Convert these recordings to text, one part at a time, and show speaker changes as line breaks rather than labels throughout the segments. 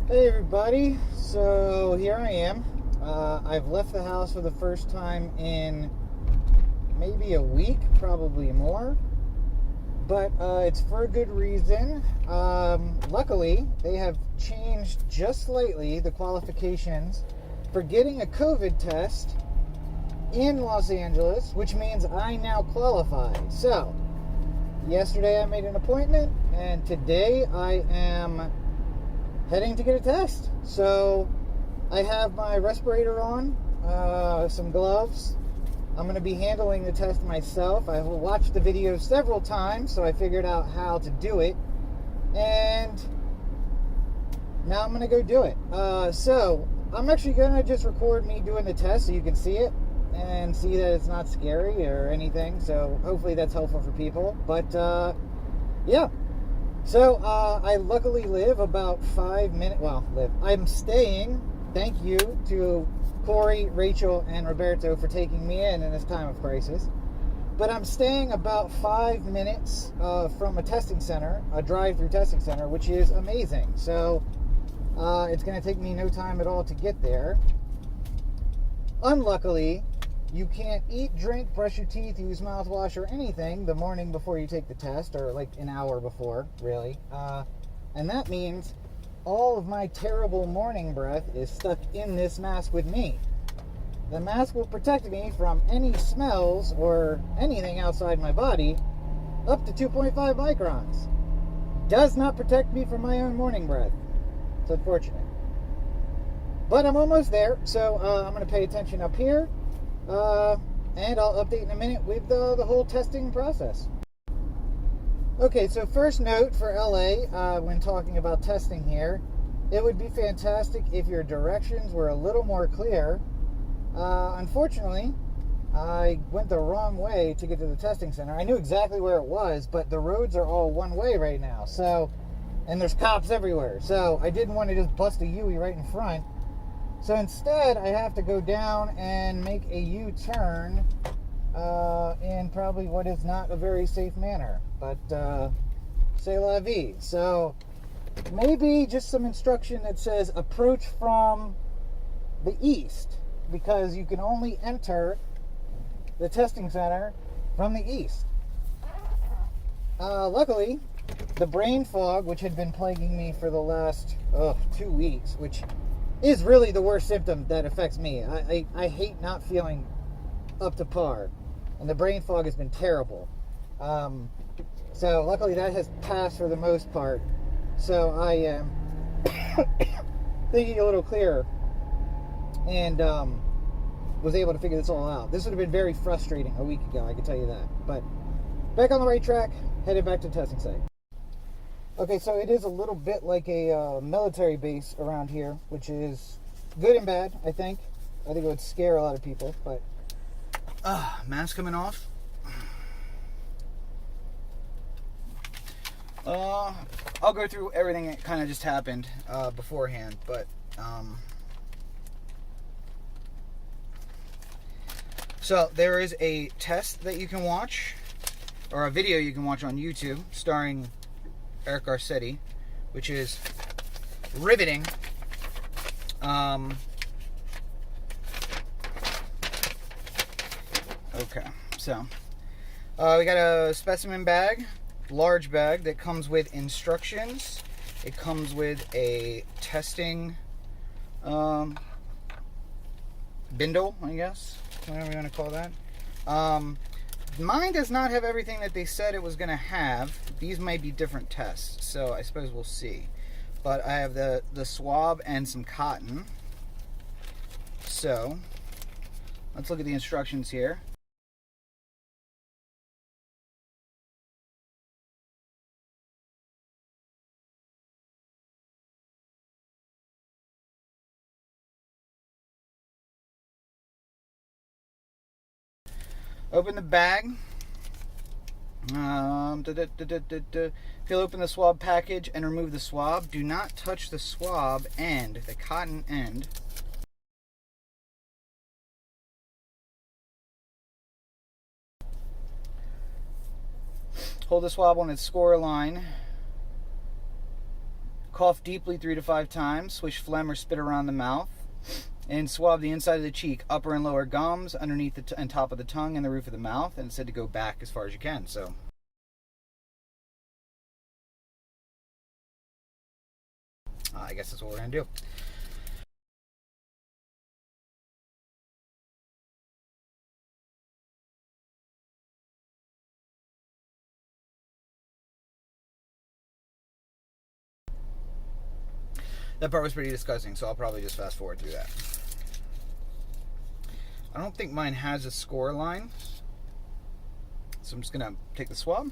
Hey everybody, so here I am. I've left the house for the first time in maybe a week, probably more, but it's for a good reason. Luckily, they have changed just slightly the qualifications for getting a COVID test in Los Angeles, which means I now qualify. So, yesterday I made an appointment, and today I am heading to get a test. So I have my respirator on, some gloves. I'm going to be handling the test myself. I've watched the video several times, so I figured out how to do it. And now I'm going to go do it. So I'm actually going to just record me doing the test so you can see it and see that it's not scary or anything. So hopefully that's helpful for people. But yeah. So, I luckily live about 5 minutes, I'm staying, thank you to Corey, Rachel, and Roberto for taking me in this time of crisis. But I'm staying about 5 minutes from a testing center, a drive-through testing center, which is amazing. So, it's going to take me no time at all to get there. Unluckily, you can't eat, drink, brush your teeth, use mouthwash, or anything the morning before you take the test, or like an hour before, really. And that means all of my terrible morning breath is stuck in this mask with me. The mask will protect me from any smells or anything outside my body up to 2.5 microns. Does not protect me from my own morning breath. It's unfortunate. But I'm almost there, so I'm going to pay attention up here. And I'll update in a minute with the whole testing process. Okay, so first note for LA, when talking about testing here, it would be fantastic if your directions were a little more clear. Unfortunately, I went the wrong way to get to the testing center. I knew exactly where it was, but the roads are all one way right now. So, and there's cops everywhere. So I didn't want to just bust a Yui right in front. So instead, I have to go down and make a U-turn in probably what is not a very safe manner. But c'est la vie. So maybe just some instruction that says approach from the east, because you can only enter the testing center from the east. Luckily, the brain fog, which had been plaguing me for the last 2 weeks, which is really the worst symptom that affects me. I hate not feeling up to par, and the brain fog has been terrible. So luckily that has passed for the most part. So I am thinking a little clearer, and was able to figure this all out. This would have been very frustrating a week ago, I can tell you that. But back on the right track, headed back to the testing site. Okay, so it is a little bit like a military base around here, which is good and bad, I think. I think it would scare a lot of people, but... mask coming off. I'll go through everything that kind of just happened beforehand, but... So, there is a test that you can watch, or a video you can watch on YouTube, starring Eric Garcetti, which is riveting. Okay, so we got a specimen bag, large bag, that comes with instructions. It comes with a testing bindle, I guess, whatever you want to call that. Mine does not have everything that they said it was going to have. These might be different tests, so I suppose we'll see. But I have the swab and some cotton. So, let's look at the instructions here. Open the bag. Peel open the swab package and remove the swab. Do not touch the swab end, the cotton end. Hold the swab on its score line Cough deeply 3 to 5 times. Swish phlegm or spit around the mouth. And swab the inside of the cheek, upper and lower gums, underneath the and top of the tongue, and the roof of the mouth. And it said to go back as far as you can. So I guess that's what we're going to do. That part was pretty disgusting, so I'll probably just fast forward through that. I don't think mine has a score line, so I'm just going to take the swab.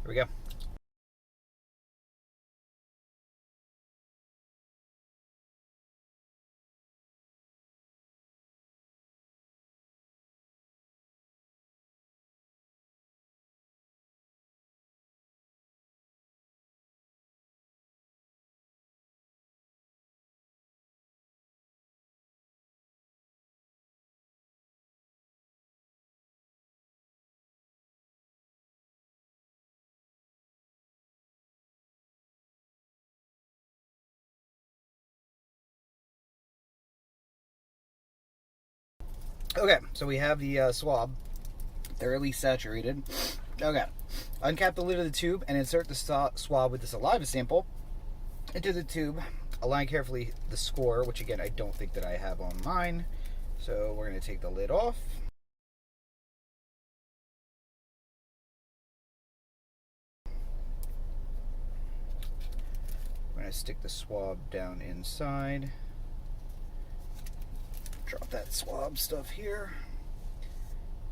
Here we go. Okay, so we have the swab thoroughly saturated. Okay, uncap the lid of the tube and insert the swab with the saliva sample into the tube. Align carefully the score, which again I don't think that I have on mine. So we're going to take the lid off. We're going to stick the swab down inside. Drop that swab stuff here.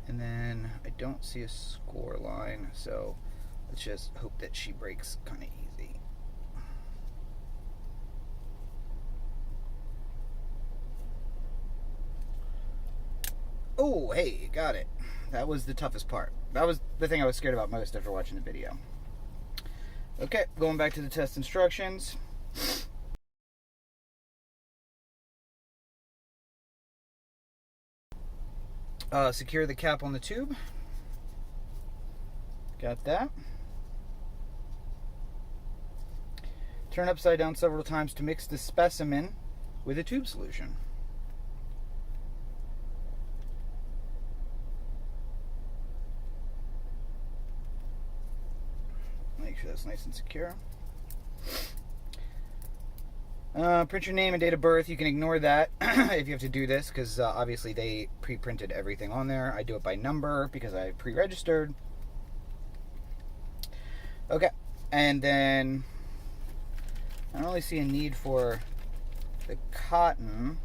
And then I don't see a score line, so let's just hope that she breaks kind of easy. Oh, hey, got it. That was the toughest part. That was the thing I was scared about most after watching the video. Okay, going back to the test instructions. Secure the cap on the tube. Got that. Turn upside down several times to mix the specimen with a tube solution. Make sure that's nice and secure. Print your name and date of birth. You can ignore that if you have to do this, because obviously they pre-printed everything on there. I do it by number because I pre-registered. Okay, and then I don't really see a need for the cotton,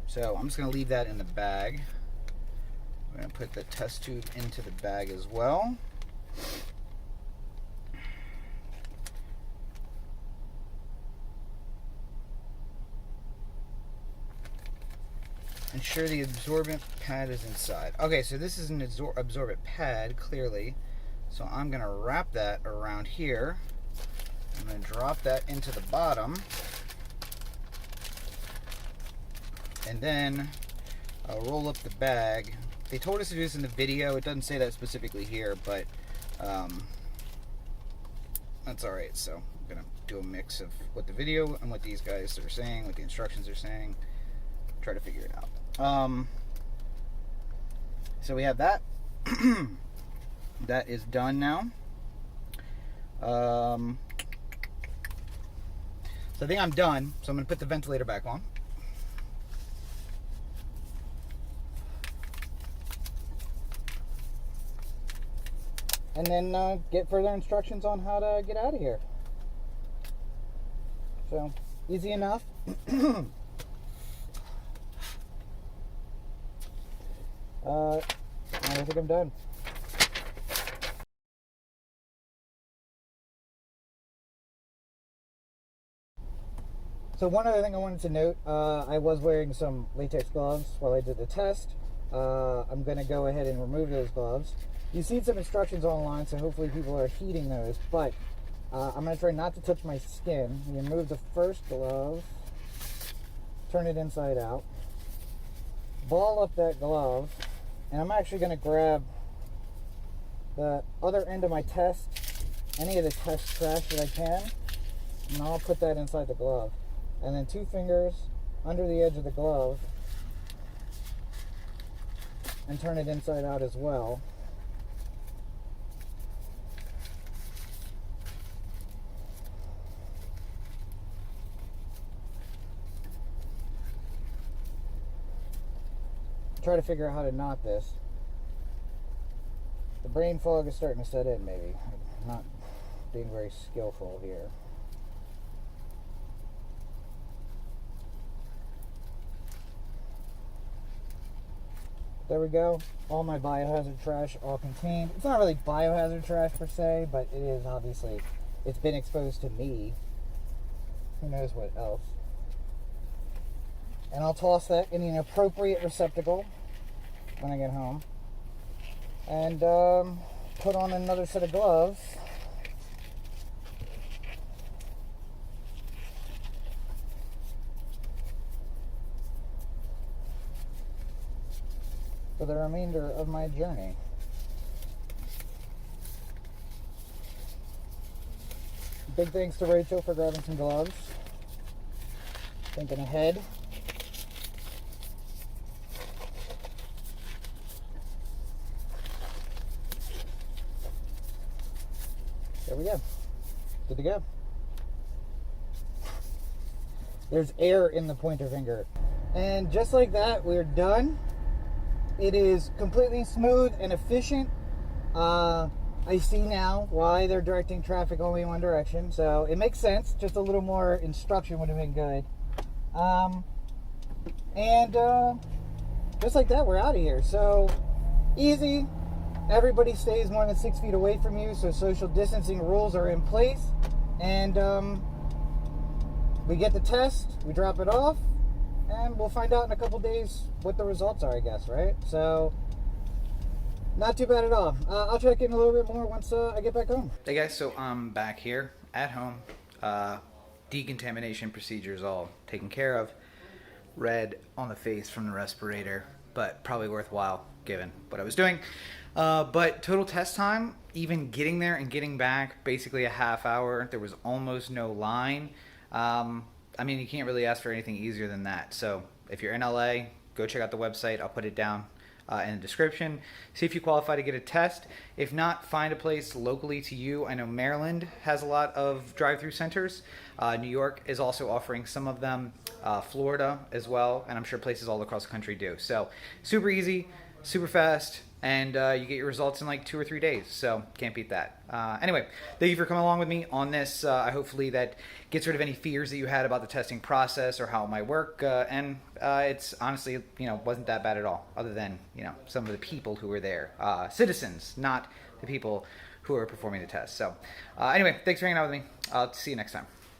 so I'm just going to leave that in the bag. I'm going to put the test tube into the bag as well. Ensure the absorbent pad is inside. Okay, so this is an absorbent pad, clearly. So I'm going to wrap that around here. I'm going to drop that into the bottom. And then I'll roll up the bag. They told us to do this in the video. It doesn't say that specifically here, but that's alright. So I'm going to do a mix of what the video and what these guys are saying, what the instructions are saying. Try to figure it out. So we have that. That is done now. So I think I'm done. So I'm going to put the ventilator back on. And then get further instructions on how to get out of here. So, easy enough. I think I'm done. So one other thing I wanted to note, I was wearing some latex gloves while I did the test. I'm going to go ahead and remove those gloves. You've seen some instructions online, so hopefully people are heeding those, but I'm going to try not to touch my skin. You remove the first glove, turn it inside out, ball up that glove, and I'm actually going to grab the other end of my test, any of the test trash that I can, And I'll put that inside the glove. And then 2 fingers under the edge of the glove and turn it inside out as well. Try to figure out how to knot this. The brain fog is starting to set in, maybe. I'm not being very skillful here. There we go. All my biohazard trash all contained. It's not really biohazard trash per se, but it is obviously, it's been exposed to me. Who knows what else. And I'll toss that in an appropriate receptacle when I get home. And put on another set of gloves. For the remainder of my journey. Big thanks to Rachel for grabbing some gloves. Thinking ahead. There we go. Good to go. There's air in the pointer finger. And just like that, we're done. It is completely smooth and efficient. I see now why they're directing traffic only in one direction, so it makes sense. Just a little more instruction would have been good. Just like that, we're out of here. So easy. Everybody stays more than 6 feet away from you, so social distancing rules are in place. And we get the test, we drop it off, and we'll find out in a couple days what the results are, I guess, right? So, not too bad at all. I'll check in a little bit more once I get back home.
Hey guys, so I'm back here at home. Decontamination procedures all taken care of. Red on the face from the respirator, but probably worthwhile given what I was doing. But total test time, even getting there and getting back, basically a half hour. There was almost no line. I mean, you can't really ask for anything easier than that. So if you're in LA, go check out the website. I'll put it down in the description. See if you qualify to get a test. If not, find a place locally to you. I know Maryland has a lot of drive-through centers. New York is also offering some of them. Florida as well, and I'm sure places all across the country do. So super easy, super fast, and you get your results in like 2 or 3 days. So can't beat that. Anyway, thank you for coming along with me on this. Hopefully that gets rid of any fears that you had about the testing process or how it might work. And it's honestly, wasn't that bad at all, other than, some of the people who were there. Citizens, not the people who are performing the test. So anyway, thanks for hanging out with me. I'll see you next time.